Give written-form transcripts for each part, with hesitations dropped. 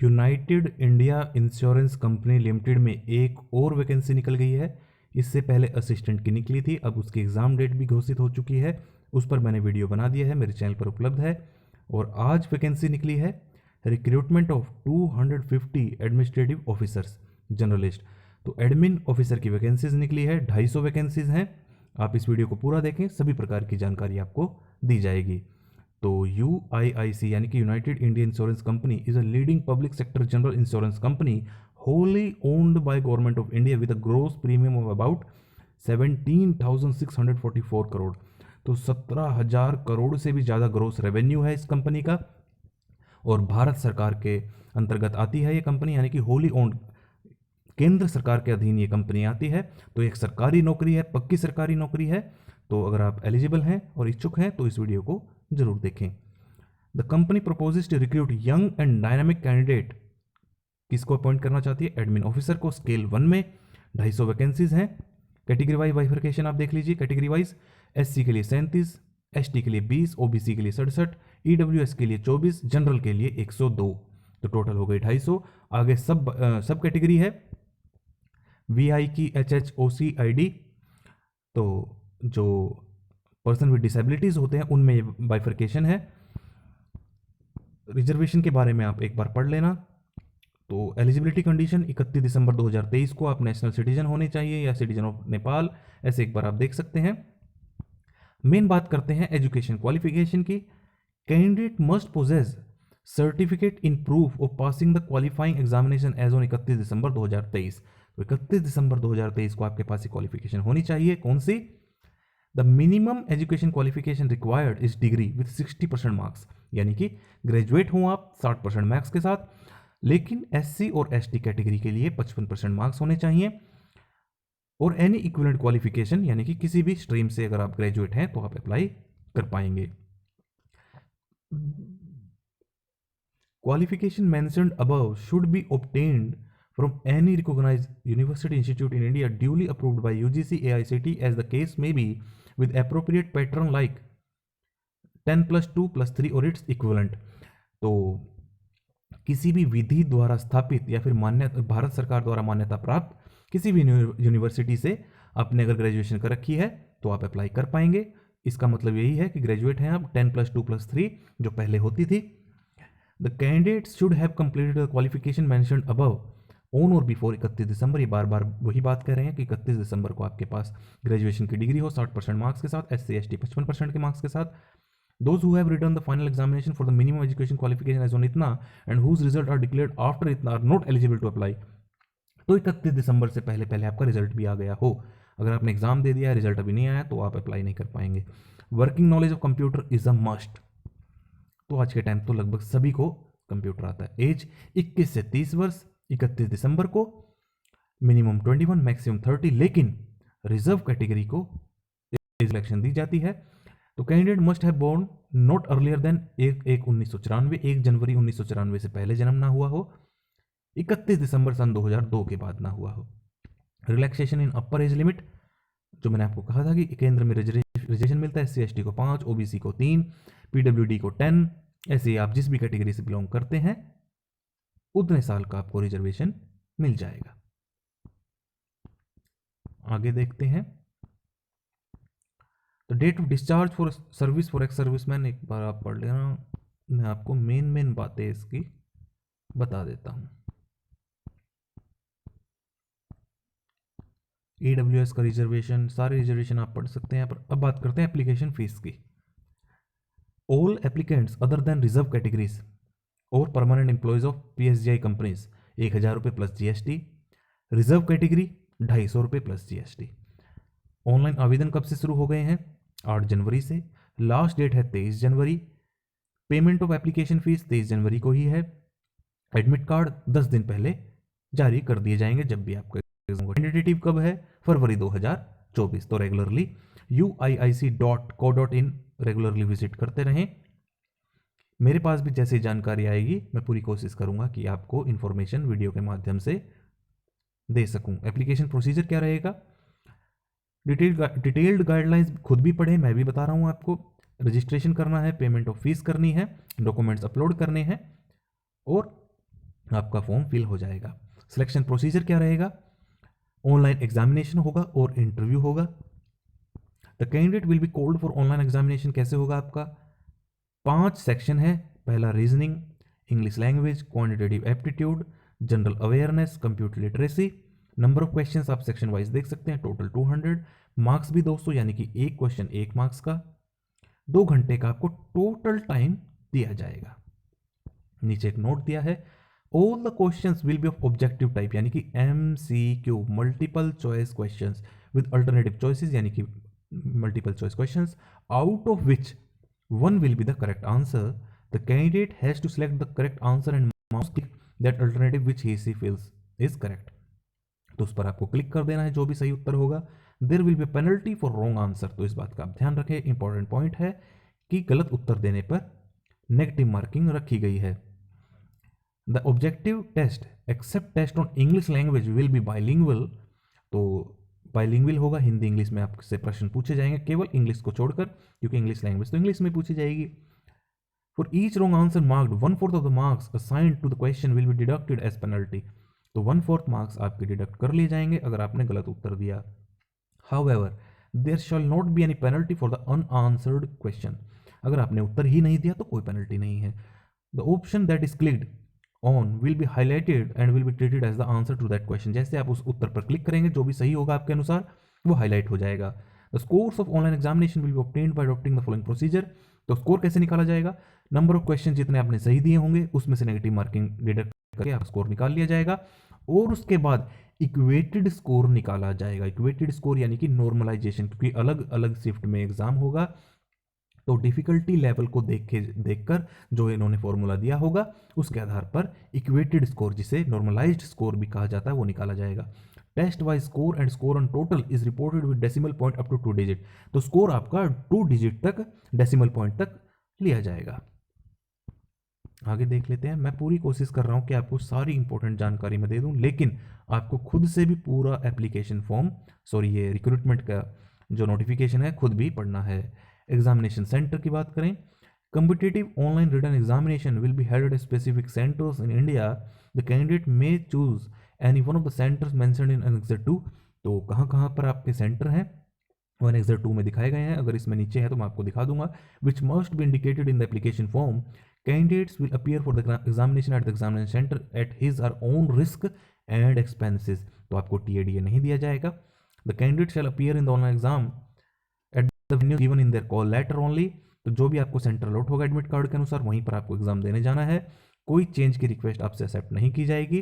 United India insurance company limited में एक और वैकेंसी निकल गई है। इससे पहले असिस्टेंट की निकली थी, अब उसकी एग्ज़ाम डेट भी घोषित हो चुकी है। उस पर मैंने वीडियो बना दिया है, मेरे चैनल पर उपलब्ध है। और आज वैकेंसी निकली है recruitment of 250 administrative officers generalist. तो एडमिन ऑफिसर की वैकेंसीज निकली है, 250 वैकेंसीज हैं। आप इस वीडियो को पूरा देखें, सभी प्रकार की जानकारी आपको दी जाएगी। तो UIIC यानी कि United India insurance company is a leading public sector general insurance company wholly owned by Government of India with a gross premium of about 17,644 crore. तो 17,000 करोड़ से भी ज़्यादा ग्रोस रेवेन्यू है इस कंपनी का, और भारत सरकार के अंतर्गत आती है ये कंपनी, यानी कि होली ओन्ड, केंद्र सरकार के अधीन ये कंपनी आती है। तो एक सरकारी नौकरी है, पक्की सरकारी नौकरी है। तो अगर आप एलिजिबल हैं और इच्छुक हैं तो इस वीडियो को जरूर देखें। The company proposes to recruit young and dynamic candidate. किसको अपॉइंट करना चाहती है? एडमिन ऑफिसर को। स्केल 1 में 250 वैकेंसीज हैं। कैटेगरी वाइज बाइफर्केशन आप देख लीजिए। कैटेगरी वाइज SC के लिए 37, ST के लिए 20, OBC के लिए 67, EWS के लिए 24, जनरल के लिए 102। तो टोटल हो गई 250। आगे सब कैटेगरी है। VI की HHOCID, तो जो पर्सन विद डिसेबिलिटीज होते हैं उनमें बाइफर्केशन है। रिजर्वेशन के बारे में आप एक बार पढ़ लेना। तो एलिजिबिलिटी कंडीशन 31 दिसंबर 2023 को आप नेशनल सिटीजन होने चाहिए या सिटीजन ऑफ नेपाल, ऐसे एक बार आप देख सकते हैं। मेन बात करते हैं एजुकेशन क्वालिफिकेशन की। Candidate must possess certificate in proof of passing the qualifying examination age on 31 December 2023। तो 31 दिसंबर 2023 को आपके पास ये क्वालिफिकेशन होनी चाहिए। कौन सी? The minimum education qualification required is degree with 60% marks, यानी कि ग्रेजुएट हो आप 60% मार्क्स के साथ। लेकिन SC और ST कैटेगरी के लिए 55% मार्क्स होने चाहिए। और एनी इक्विवेलेंट क्वालिफिकेशन, यानी कि किसी भी स्ट्रीम से अगर आप ग्रेजुएट हैं तो आप अप्लाई कर पाएंगे। Qualification mentioned above should be obtained from any recognized university institute in India duly approved by UGC AICTE as the case may be, with appropriate pattern like 10+2+3 or its equivalent। तो किसी भी विधि द्वारा स्थापित या फिर मान्यता, भारत सरकार द्वारा मान्यता प्राप्त किसी भी यूनिवर्सिटी से आपने अगर ग्रेजुएशन कर रखी है तो आप अप्लाई कर पाएंगे। इसका मतलब यही है कि ग्रेजुएट हैं आप 10+2+3 जो पहले होती थी। The candidates should have completed the qualification mentioned above on और बिफोर 31 दिसंबर। ये बार बार वही बात कर रहे हैं कि 31 दिसंबर को आपके पास ग्रेजुएशन की डिग्री हो 60% मार्क्स के साथ, SC ST 55% के मार्क्स के साथ। Those who have written the final examination for the minimum education qualification as on ITNA and whose result are declared after ITNA are not eligible to apply। तो 31 दिसंबर से पहले पहले आपका रिजल्ट भी आ गया हो, अगर आपने एग्जाम दे दिया है, रिजल्ट अभी नहीं आया, तो आप अप्लाई नहीं कर पाएंगे। Working knowledge of computer is a must. तो आज के टाइम तो लगभग सभी को कंप्यूटर आता है। एज 21 से 30 वर्ष 31 दिसंबर को, मिनिमम 21 मैक्सिमम 30, लेकिन रिजर्व कैटेगरी को एज सिलेक्शन दी जाती है। तो candidate must have born not earlier than 1/1994, 1 जनवरी 1994 से पहले जन्म ना हुआ हो, 31 दिसंबर सन 2002 के बाद ना हुआ हो। रिलैक्सेशन इन अपर एज लिमिट, जो मैंने आपको कहा था कि केंद्र में रिजर्वेशन मिलता है, SC ST को 5, OBC को 3, PWD को 10, ऐसे आप जिस भी कैटेगरी से बिलोंग करते हैं उतने साल का आपको रिजर्वेशन मिल जाएगा। आगे देखते हैं। तो date of discharge for service for ex serviceman, एक बार आप पढ़ लेना, मैं आपको मेन बातें इसकी बता देता हूं। AWS का रिजर्वेशन, सारे रिजर्वेशन आप पढ़ सकते हैं। पर अब बात करते हैं एप्लीकेशन फीस की। All applicants other than reserve categories और permanent employees of PSGI companies 1,000 रुपये प्लस GST। रिजर्व कैटेगरी 250 रुपये प्लस GST। ऑनलाइन आवेदन कब से शुरू हो गए हैं? 8 जनवरी से। लास्ट डेट है 23 जनवरी। पेमेंट ऑफ एप्लीकेशन फीस 23 जनवरी को ही है। एडमिट कार्ड 10 दिन पहले जारी कर दिए जाएंगे जब भी आपका एग्जाम। टेंटेटिव कब है? फरवरी 2024। तो रेगुलरली uiic.co.in रेगुलरली विजिट करते रहें। मेरे पास भी जैसे जानकारी आएगी मैं पूरी कोशिश करूंगा कि आपको इन्फॉर्मेशन वीडियो के माध्यम से दे सकूं। एप्लीकेशन प्रोसीजर क्या रहेगा? डिटेल्ड गाइडलाइंस खुद भी पढ़ें, मैं भी बता रहा हूं आपको। रजिस्ट्रेशन करना है, पेमेंट ऑफ फीस करनी है, डॉक्यूमेंट्स अपलोड करने हैं और आपका फॉर्म फिल हो जाएगा। सिलेक्शन प्रोसीजर क्या रहेगा? ऑनलाइन एग्जामिनेशन होगा और इंटरव्यू होगा। The candidate will be called for online examination कैसे होगा आपका? 5 सेक्शन है। पहला reasoning, English language, quantitative aptitude, general awareness, computer literacy. Number of questions आप सेक्शन वाइज देख सकते हैं, टोटल 200। मार्क्स भी दोस्तों, यानी कि एक क्वेश्चन 1 मार्क्स का। 2 घंटे का आपको टोटल टाइम दिया जाएगा। नीचे एक नोट दिया है, all the questions will be of objective type, यानी कि MCQ, multiple choice questions with alternative choices, यानी कि multiple choice questions, out of which one will be the correct answer. The candidate has to select the correct answer and mouse click that alternative which he feels is correct. तो उस पर आपको click कर देना है जो भी सही उत्तर होगा। There will be penalty for wrong answer, तो इस बात का आप ध्यान रखें। इंपॉर्टेंट पॉइंट है कि गलत उत्तर देने पर नेगेटिव मार्किंग रखी गई है। The objective test except test on English language will be bilingual, तो बाइलिंगुअल होगा, हिंदी इंग्लिश में आपसे प्रश्न पूछे जाएंगे केवल इंग्लिश को छोड़कर, क्योंकि इंग्लिश लैंग्वेज तो इंग्लिश में पूछी जाएगी। For each wrong answer marked 1/4 of the marks assigned to the question will be deducted as penalty, तो 1/4 मार्क्स आपके डिडक्ट कर लिए जाएंगे अगर आपने गलत उत्तर दिया। However there shall not be any penalty for the unanswered question, अगर आपने उत्तर ही नहीं दिया तो कोई पेनल्टी नहीं है। The option that is clicked on will be highlighted and will be treated as the answer to that question, जैसे आप उस उत्तर पर क्लिक करेंगे जो भी सही होगा आपके अनुसार वो हाईलाइट हो जाएगा। The scores of online examination will be obtained by adopting the following procedure, तो स्कोर कैसे निकाला जाएगा? नंबर ऑफ क्वेश्चन जितने आपने सही दिए होंगे उसमें से नेगेटिव मार्किंग डिडक्ट करके आप स्कोर निकाल लिया जाएगा, और उसके बाद इक्वेटेड स्कोर निकाला जाएगा। इक्वेटेड स्कोर यानी कि नॉर्मलाइजेशन, क्योंकि अलग अलग शिफ्ट में एग्जाम होगा तो डिफिकल्टी लेवल को देखकर जो इन्होंने फॉर्मूला दिया होगा उसके आधार पर इक्वेटेड स्कोर, जिसे नॉर्मलाइज्ड स्कोर भी कहा जाता है, वो निकाला जाएगा। Test wise score and score on total is reported with decimal point up to 2 digit, तो स्कोर आपका 2 डिजिट तक डेसिमल पॉइंट तक लिया जाएगा। आगे देख लेते हैं। मैं पूरी कोशिश कर रहा हूं कि आपको सारी इंपॉर्टेंट जानकारी मैं दे दूं, लेकिन आपको खुद से भी पूरा एप्लीकेशन फॉर्म, ये रिक्रूटमेंट का जो नोटिफिकेशन है खुद भी पढ़ना है। एग्जामिनेशन सेंटर की बात करें, competitive online written examination will be held at specific centers in India. The candidate may choose any one of the centers mentioned in Annexure 2, तो कहाँ पर आपके सेंटर हैं वो Annexure 2 में दिखाए गए हैं। अगर इसमें नीचे है तो मैं आपको दिखा दूंगा। which must be indicated in the application form. Candidates will appear for the examination at the examination center at his or own risk and expenses, तो आपको TADA नहीं दिया जाएगा। The candidate shall appear in the online exam at the venue given in their call letter only, तो जो भी आपको centre allot होगा एडमिट कार्ड के अनुसार वहीं पर आपको एग्जाम देने जाना है। कोई चेंज की रिक्वेस्ट आपसे एक्सेप्ट नहीं की जाएगी।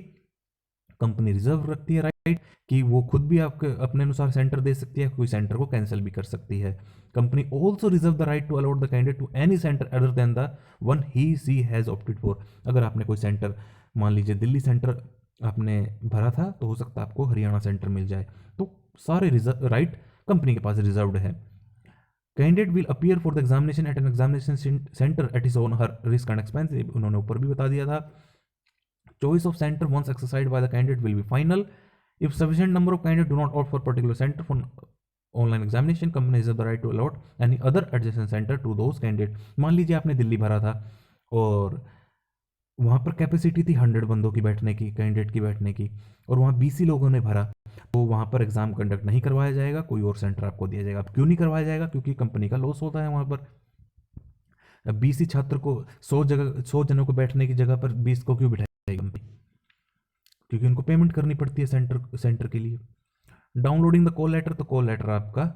कंपनी रिजर्व रखती है राइट कि वो खुद भी आपके अपने अनुसार सेंटर दे सकती है, कोई सेंटर को कैंसिल भी कर सकती है। Company also reserve the right to allot the candidate to any centre other than the one he she has opted for, अगर आपने कोई सेंटर, मान लीजिए दिल्ली सेंटर आपने भरा था तो हो सकता है आपको हरियाणा सेंटर मिल जाए, तो सारे राइट कंपनी के पास रिजर्व्ड है। Candidate will appear for the examination at an examination centre at his own her risk and expense, उन्होंने ऊपर भी बता दिया था। Choice of centre once exercised by the candidate will be final. If sufficient number of candidate do not opt for particular centre for online examination, company is the right to allot any other adjacent centre to those candidate. मान लीजिए आपने दिल्ली भरा था और वहाँ पर capacity थी 100 बंदों की बैठने की, कैंडिडेट की बैठने की, और वहाँ 20 लोगों ने भरा, तो वहाँ पर एग्जाम कंडक्ट नहीं करवाया जाएगा, कोई और सेंटर आपको दिया जाएगा। अब क्यों नहीं करवाया जाएगा? क्योंकि कंपनी का लॉस होता है वहाँ पर। अब 20 छात्र को 100 जनों को बैठने की जगह पर 20 को क्यों बिठाएगी कंपनी? क्योंकि उनको पेमेंट करनी पड़ती है सेंटर के लिए। डाउनलोडिंग द कॉल लेटर, तो कॉल लेटर आपका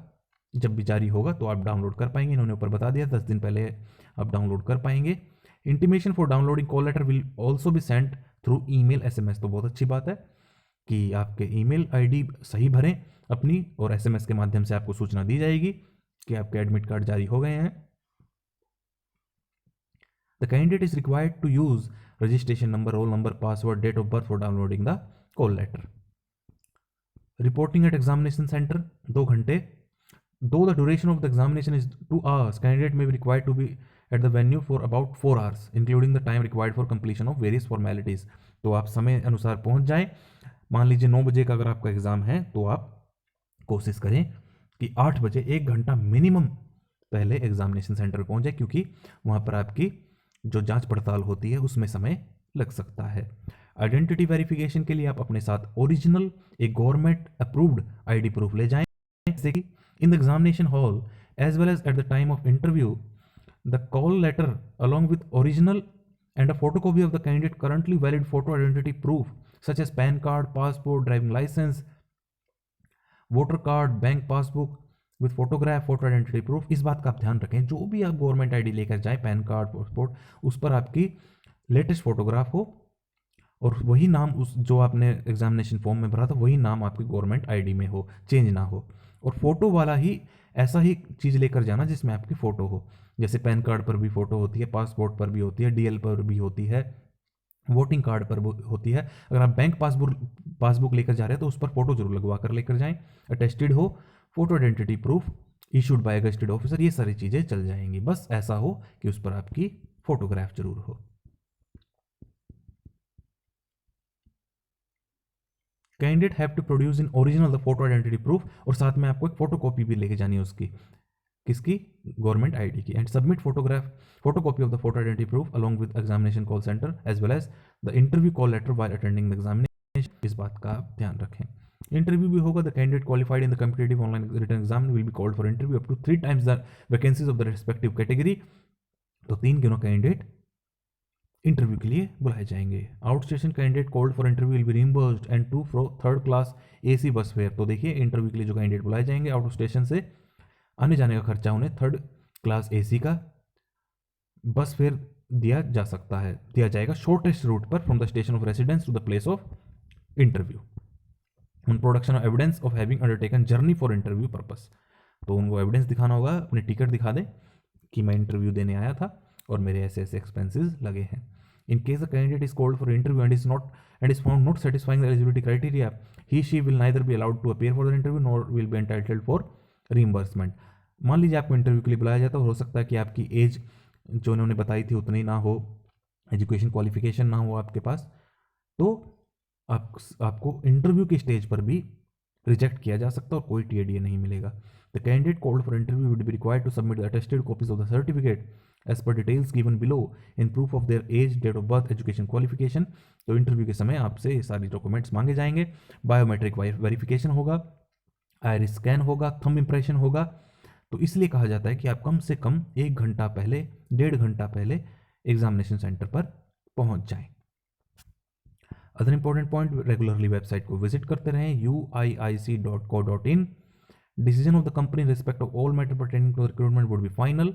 जब भी जारी होगा तो आप डाउनलोड कर पाएंगे, इन्होंने ऊपर बता दिया 10 दिन पहले आप डाउनलोड कर पाएंगे। Intimation for downloading call letter will also be sent through email SMS, तो बहुत अच्छी बात है कि आपके ईमेल आईडी सही भरें अपनी, और SMS के माध्यम से आपको सूचना दी जाएगी कि आपके एडमिट कार्ड जारी हो गए हैं। The candidate is required to use registration number, roll number, password, date of birth for downloading the call letter. Reporting at examination centre 2 घंटे। Though the duration of the examination is 2 hours, candidate may be required to be at the venue for about 4 hours, including the time required for completion of various formalities. तो आप समय अनुसार पहुंच जाएं। मान लीजिए 9 बजे का अगर आपका एग्ज़ाम है तो आप कोशिश करें कि 8 बजे 1 घंटा मिनिमम पहले एग्जामिनेशन सेंटर पहुंच जाए, क्योंकि वहाँ पर आपकी जो जांच पड़ताल होती है उसमें समय लग सकता है। आइडेंटिटी वेरिफिकेशन के लिए आप अपने साथ ओरिजिनल एक गवर्नमेंट अप्रूव्ड आईडी प्रूफ ले जाएं, जैसे कि in the examination hall as well as at the time of interview the call letter along with original and a photocopy of the candidate currently valid photo identity proof such as PAN card, passport, driving license, voter card, bank passbook with photograph, photo identity proof. इस बात का आप ध्यान रखें, जो भी आप government ID लेकर जाएं, पैन कार्ड, पासपोर्ट, उस पर आपकी लेटेस्ट फोटोग्राफ हो और वही नाम उस जो आपने एग्जामिनेशन फॉर्म में भरा था वही नाम आपकी गवर्नमेंट आईडी में हो, चेंज ना हो। और फोटो वाला ही ऐसा ही चीज़ लेकर जाना जिसमें आपकी फ़ोटो हो, जैसे पैन कार्ड पर भी फ़ोटो होती है, पासपोर्ट पर भी होती है, डीएल पर भी होती है, वोटिंग कार्ड पर होती है। अगर आप बैंक पासबुक लेकर जा रहे हैं तो उस पर फोटो जरूर लगवा कर लेकर जाएं, अटेस्टेड हो, photo identity proof issued by gazetted officer, ये सारी चीज़ें चल जाएंगी। बस ऐसा हो कि उस पर आपकी फोटोग्राफ जरूर हो। Candidate have to produce in original the photo identity proof, और साथ में आपको एक फोटो कॉपी भी लेके जानी है उसकी, किसकी, गवर्नमेंट आईडी की, and submit photo copy of the photo identity proof along with examination call centre as well as the interview call letter while attending the examination. इस बात का आप ध्यान रखें। इंटरव्यू भी होगा, the candidate qualified in the competitive online written exam will be called for interview up to 3 times the vacancies of the respective category. तो 3 गिनो कैंडिडेट इंटरव्यू के लिए बुलाए जाएंगे। Out station candidate called for interview will be reimbursed and to fro third class AC bus fare. तो देखिए, interview के लिए जो कैंडिडेट बुलाए जाएंगे आउट ऑफ स्टेशन से, आने जाने का खर्चा उन्हें थर्ड क्लास एसी का बस फेयर दिया जाएगा शॉर्टेस्ट रूट पर from the station of residence to the place of interview on production of evidence of having undertaken journey for interview purpose. तो उनको एविडेंस दिखाना होगा, अपनी टिकट दिखा दें कि मैं इंटरव्यू देने आया था और मेरे ऐसे ऐसे एक्सपेंसेस लगे हैं। In case the candidate is called for interview and is found not satisfying the eligibility criteria, he she will neither be allowed to appear for the interview nor will be entitled for reimbursement. मान लीजिए आपको interview के लिए बुलाया जाता है, हो सकता है कि आपकी एज जो उन्होंने बताई थी उतनी ना हो, एजुकेशन क्वालिफिकेशन ना हो आपके पास, तो आपको इंटरव्यू के स्टेज पर भी रिजेक्ट किया जा सकता है और कोई टीएडीए नहीं मिलेगा। The candidate called for interview would be required to submit the attested copies of the certificate as per details given below in proof of their age, date of birth, education qualification. तो interview के समय आपसे ये सारी documents मांगे जाएंगे। Biometric verification होगा, iris scan होगा, थंब इंप्रेशन होगा। तो इसलिए कहा जाता है कि आप कम से कम 1 घंटा पहले, 1.5 घंटा पहले एग्जामिनेशन सेंटर पर पहुंच जाएं। Other important point, regularly website को विजिट करते रहें uiic.co.in। Decision of the company in respect of all matter pertaining to recruitment would be final.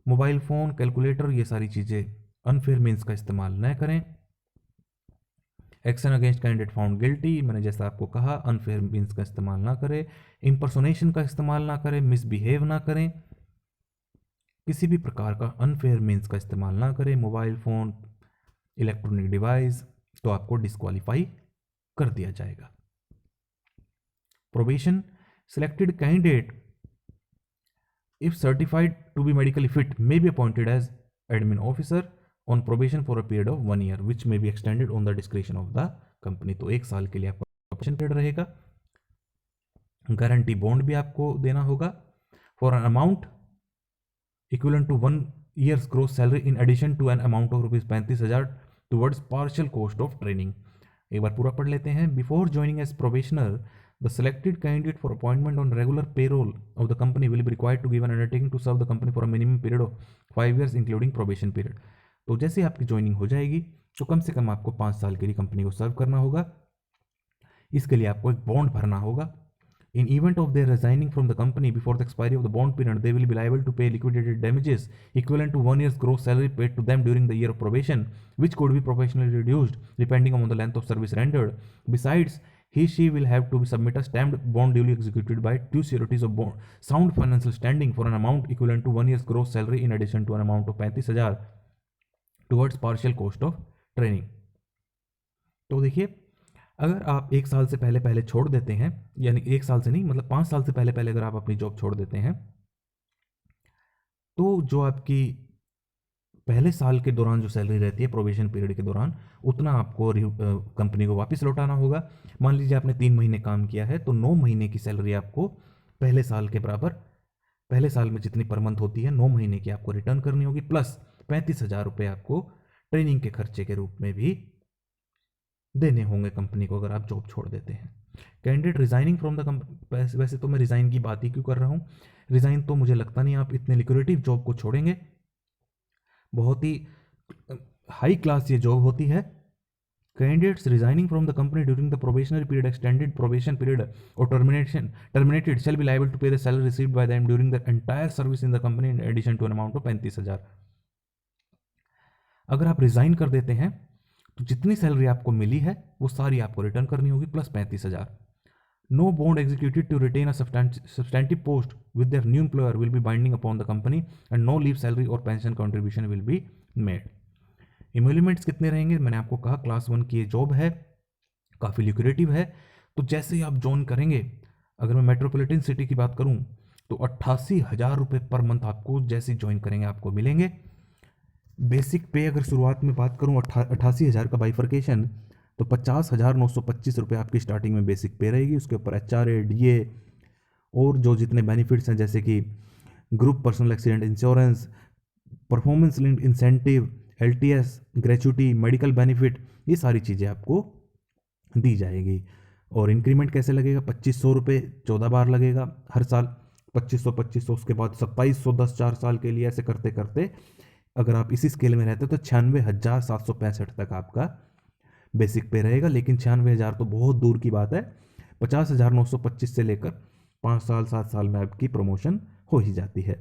Mobile phone, calculator, ये सारी चीजें अनफेयर मीन्स का इस्तेमाल न करें। Action against candidate found guilty, मैंने जैसा आपको कहा, अनफेयर मीन्स का इस्तेमाल ना करें, इंपर्सोनेशन का इस्तेमाल ना करें, मिसबिहेव ना करें, किसी भी प्रकार का अनफेयर मीन्स का इस्तेमाल ना करें, मोबाइल फोन, इलेक्ट्रॉनिक डिवाइस, तो आपको डिस्क्वालीफाई कर दिया जाएगा। Probation, selected candidate if certified to be medically fit may be appointed as admin officer on probation for a period of 1 year which may be extended on the description of the company. तो 1 साल के लिए आपका probation period रहेगा। Guarantee bond भी आपको देना होगा for an amount equivalent to 1 year's gross salary in addition to an amount of rupees 35,000 towards partial cost of training। एक बार पूरा पढ़ लेते हैं। Before joining as probationer the selected candidate for appointment on regular payroll of the company will be required to give an undertaking to serve the company for a minimum period of 5 years including probation period। तो जैसे आपकी joining हो जाएगी तो कम से कम आपको 5 साल के लिए कंपनी को सर्व करना होगा। इसके लिए आपको एक बॉन्ड भरना होगा। In event of their resigning from the company before the expiry of the bond period, they will be liable to pay liquidated damages equivalent to 1 year's gross salary paid to them during the year of probation, which could be proportionally reduced depending on the length of service rendered. Besides, she will have to submit a stamped bond duly executed by 2 sureties of bond, sound financial standing for an amount equivalent to 1 year's gross salary in addition to an amount of 35,000 towards partial cost of training। तो देखिए, अगर आप 1 साल से पहले छोड़ देते हैं, यानी 1 साल से नहीं मतलब 5 साल से पहले अगर आप अपनी जॉब छोड़ देते हैं, तो जो आपकी पहले साल के दौरान जो सैलरी रहती है प्रोबेशन पीरियड के दौरान, उतना आपको कंपनी को वापस लौटाना होगा। मान लीजिए आपने 3 महीने काम किया है तो 9 महीने की सैलरी आपको पहले साल के बराबर, पहले साल में जितनी पर मंथ होती है 9 महीने की आपको रिटर्न करनी होगी, प्लस 35,000 रुपये आपको ट्रेनिंग के खर्चे के रूप में भी देने होंगे कंपनी को अगर आप जॉब छोड़ देते हैं। Candidate resigning from the company, वैसे तो मैं रिज़ाइन की बात ही क्यों कर रहा हूँ, रिज़ाइन तो मुझे लगता नहीं आप इतने लिक्रेटिव जॉब को छोड़ेंगे, बहुत ही हाई क्लास ये जॉब होती है। Candidates resigning from the company during the probationary period, extended probation period, or terminated shall be liable to pay the salary received by them during the entire service in the company in addition to an amount of 35,000। अगर आप resign कर देते हैं तो जितनी salary आपको मिली है वो सारी आपको रिटर्न करनी होगी plus 35,000। No bond executed to retain a substantive post with their new employer will be binding upon the company and no leave salary or pension contribution will be made। Emoluments कितने रहेंगे, मैंने आपको कहा class 1 की ये job है, काफ़ी lucrative है। तो जैसे ही आप ज्वाइन करेंगे, अगर मैं मेट्रोपॉलिटन सिटी की बात करूं तो 88,000 रुपये पर मंथ आपको जैसे ही ज्वाइन करेंगे आपको मिलेंगे। बेसिक पे अगर शुरुआत में बात करूं 88,000 का बाइफर्केशन, तो 50,925 रुपये आपकी स्टार्टिंग में बेसिक पे रहेगी। उसके ऊपर HRA, DA और जो जितने बेनिफिट्स हैं जैसे कि group personal accident insurance, performance linked incentive, LTS, gratuity, medical benefit, ये सारी चीज़ें आपको दी जाएगी। और इंक्रीमेंट कैसे लगेगा, 2,500 रुपये 14 बार लगेगा हर साल, 2,500 उसके बाद 2,710 4 साल के लिए, ऐसे करते करते अगर आप इसी स्केल में रहते तो 96,765 तक आपका बेसिक पे रहेगा। लेकिन 96,000 तो बहुत दूर की बात है, 50,925 से लेकर 5 साल 7 साल में आपकी प्रमोशन हो ही जाती है।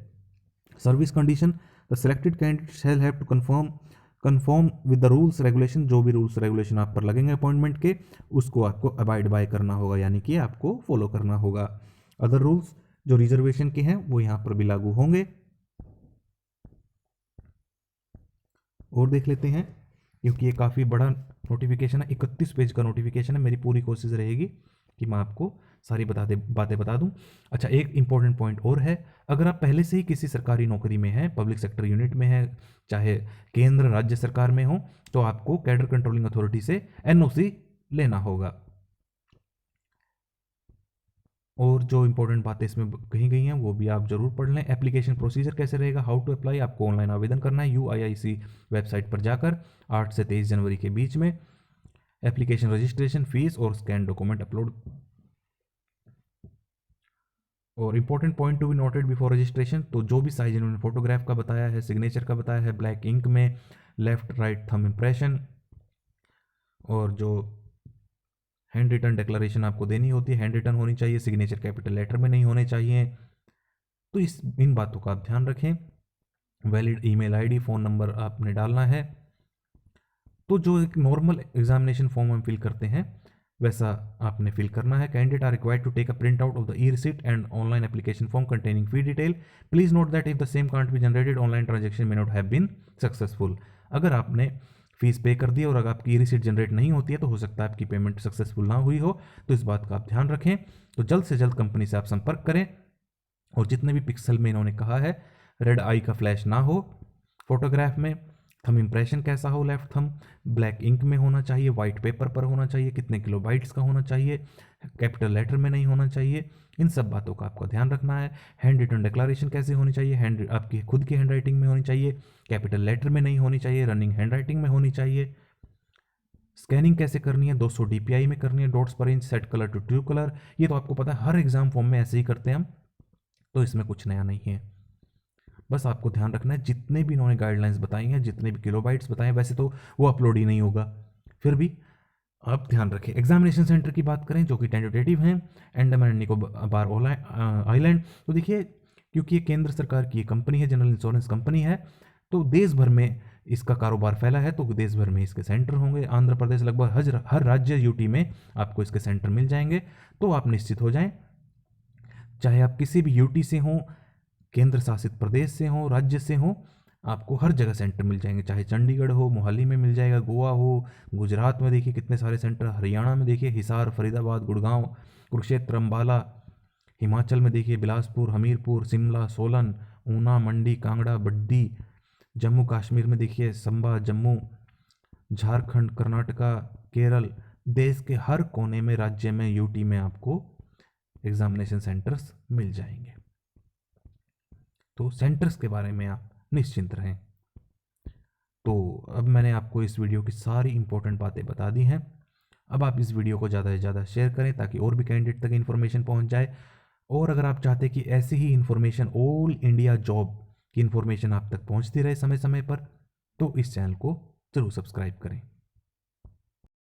Service condition, the selected candidate shall have to confirm with the rules regulation, जो भी रूल्स रेगुलेशन आप पर लगेंगे अपॉइंटमेंट के उसको आपको अबाइड बाय करना होगा, यानी कि आपको फॉलो करना होगा। अदर रूल्स जो रिजर्वेशन के हैं वो यहाँ पर भी लागू होंगे। और देख लेते हैं, क्योंकि ये काफ़ी बड़ा नोटिफिकेशन है, 31 पेज का नोटिफिकेशन है। मेरी पूरी कोशिश रहेगी कि मैं आपको सारी बातें बता दूं। अच्छा, एक इंपॉर्टेंट पॉइंट और है, अगर आप पहले से ही किसी सरकारी नौकरी में हैं, पब्लिक सेक्टर यूनिट में है, चाहे केंद्र राज्य सरकार में हो, तो आपको कैडर कंट्रोलिंग अथॉरिटी से NOC लेना होगा। और जो इंपॉर्टेंट बातें इसमें कही गई हैं वो भी आप जरूर पढ़ लें। एप्लीकेशन प्रोसीजर कैसे रहेगा, हाउ टू अप्लाई, आपको ऑनलाइन आवेदन करना है UIIC वेबसाइट पर जाकर 8 से 23 जनवरी के बीच में। एप्लीकेशन रजिस्ट्रेशन, फीस और स्कैन डॉक्यूमेंट अपलोड। और important point to be noted before registration, तो जो भी साइज इन्होंने फोटोग्राफ का बताया है, सिग्नेचर का बताया है, ब्लैक इंक में, लेफ्ट राइट थंब इम्प्रेशन, और जो हैंड रिटन डिक्लेरेशन आपको देनी होती है हैंड रिटन होनी चाहिए, सिग्नेचर कैपिटल लेटर में नहीं होने चाहिए। तो इन बातों का आप ध्यान रखें। Valid email ID, phone number आपने डालना है। तो जो एक नॉर्मल एग्जामिनेशन फॉर्म हम फिल करते हैं वैसा आपने फिल करना है। Candidate are required to take a print out of the e receipt and online application form containing fee detail. Please note that if the same can't be generated, online transaction may not have been successful. अगर आपने fees पे कर दी और अगर आपकी ई-रिसीट generate नहीं होती है तो हो सकता है आपकी पेमेंट सक्सेसफुल ना हुई हो, तो इस बात का आप ध्यान रखें। तो जल्द से जल्द कंपनी से आप संपर्क करें। और जितने भी पिक्सल में इन्होंने कहा है, रेड आई का फ्लैश ना हो फोटोग्राफ में, थंब इम्प्रेशन कैसा हो, लेफ्ट थंब ब्लैक इंक में होना चाहिए, वाइट पेपर पर होना चाहिए, कितने किलोबाइट्स का होना चाहिए, कैपिटल लेटर में नहीं होना चाहिए, इन सब बातों का आपको ध्यान रखना है। हैंड रिटन डिक्लेरेशन कैसे होनी चाहिए, हैंड आपकी खुद की हैंड राइटिंग में होनी चाहिए, कैपिटल लेटर में नहीं होनी चाहिए, रनिंग हैंड राइटिंग में होनी चाहिए। स्कैनिंग कैसे करनी है, 200 DPI में करनी है, डॉट्स पर inch, set colour to true colour, ये तो आपको पता है हर एग्जाम फॉर्म में ऐसे ही करते हैं हम, तो इसमें कुछ नया नहीं है। बस आपको ध्यान रखना है जितने भी इन्होंने गाइडलाइंस बताई हैं, जितने भी किलोबाइट्स बताए हैं, वैसे तो वो अपलोड ही नहीं होगा, फिर भी आप ध्यान रखें। एग्जामिनेशन सेंटर की बात करें जो कि टेंटेटिव हैं, अंडमान एंड निकोबार आइलैंड। तो देखिए, क्योंकि ये केंद्र सरकार की कंपनी है, जनरल इंश्योरेंस कंपनी है, तो देश भर में इसका कारोबार फैला है, तो देश भर में इसके सेंटर होंगे। आंध्र प्रदेश, लगभग हर राज्य यूटी में आपको इसके सेंटर मिल जाएंगे। तो आप निश्चित हो जाएं, चाहे आप किसी भी यूटी से हों, केंद्र शासित प्रदेश से हो, राज्य से हो, आपको हर जगह सेंटर मिल जाएंगे। चाहे चंडीगढ़ हो, मोहाली में मिल जाएगा, गोवा हो, गुजरात में देखिए कितने सारे सेंटर, हरियाणा में देखिए हिसार, फरीदाबाद, गुड़गांव, कुरुक्षेत्र, अम्बाला, हिमाचल में देखिए बिलासपुर, हमीरपुर, शिमला, सोलन, ऊना, मंडी, कांगड़ा, बड्डी, जम्मू कश्मीर में देखिए संबा, जम्मू, झारखंड, कर्नाटका, केरल, देश के हर कोने में, राज्य में, यूटी में आपको एग्जामिनेशन सेंटर्स मिल जाएंगे। तो सेंटर्स के बारे में आप निश्चिंत रहें। तो अब मैंने आपको इस वीडियो की सारी इंपॉर्टेंट बातें बता दी हैं। अब आप इस वीडियो को ज़्यादा से ज़्यादा शेयर करें ताकि और भी कैंडिडेट तक इन्फॉर्मेशन पहुंच जाए। और अगर आप चाहते हैं कि ऐसी ही इन्फॉर्मेशन ऑल इंडिया जॉब की इन्फॉर्मेशन आप तक पहुंचती रहे समय समय पर, तो इस चैनल को ज़रूर सब्सक्राइब करें।